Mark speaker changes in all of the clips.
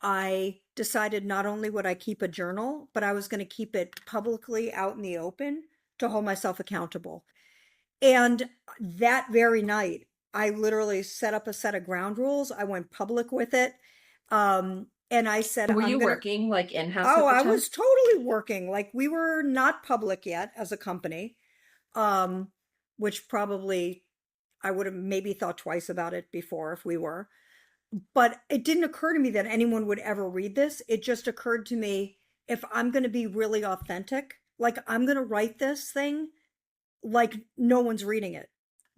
Speaker 1: I decided not only would I keep a journal, but I was going to keep it publicly out in the open to hold myself accountable. And that very night, I literally set up a set of ground rules. I went public with it. And I said,
Speaker 2: Were
Speaker 1: I'm
Speaker 2: you
Speaker 1: going to,
Speaker 2: working like in-house
Speaker 1: oh,
Speaker 2: at the
Speaker 1: I
Speaker 2: time?
Speaker 1: was totally working. Like we were not public yet as a company, um, which probably I would have maybe thought twice about it before if we were. But it didn't occur to me that anyone would ever read this. It just occurred to me, if I'm going to be really authentic, like I'm going to write this thing like no one's reading it.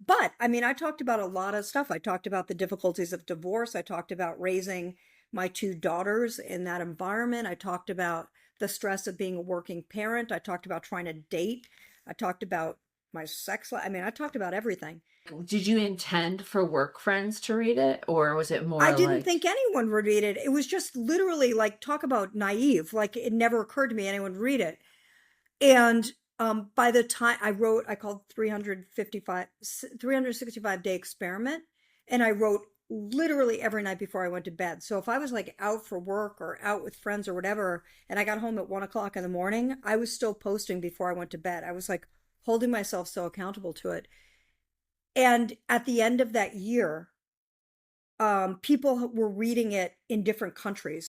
Speaker 1: But I mean, I talked about a lot of stuff. I talked about the difficulties of divorce. I talked about raising my two daughters in that environment. I talked about the stress of being a working parent. I talked about trying to date. I talked about my sex life. I mean, I talked about everything.
Speaker 2: Did you intend for work friends to read it, or was it
Speaker 1: I
Speaker 2: more
Speaker 1: didn't
Speaker 2: like,
Speaker 1: think anyone would read it. It was just literally like, talk about naive. Like it never occurred to me anyone would read it. And by the time I wrote, I called 365 day experiment. And I wrote literally every night before I went to bed. So if I was like out for work or out with friends or whatever, and I got home at 1 o'clock in the morning, I was still posting before I went to bed. I was like holding myself so accountable to it. And at the end of that year, people were reading it in different countries.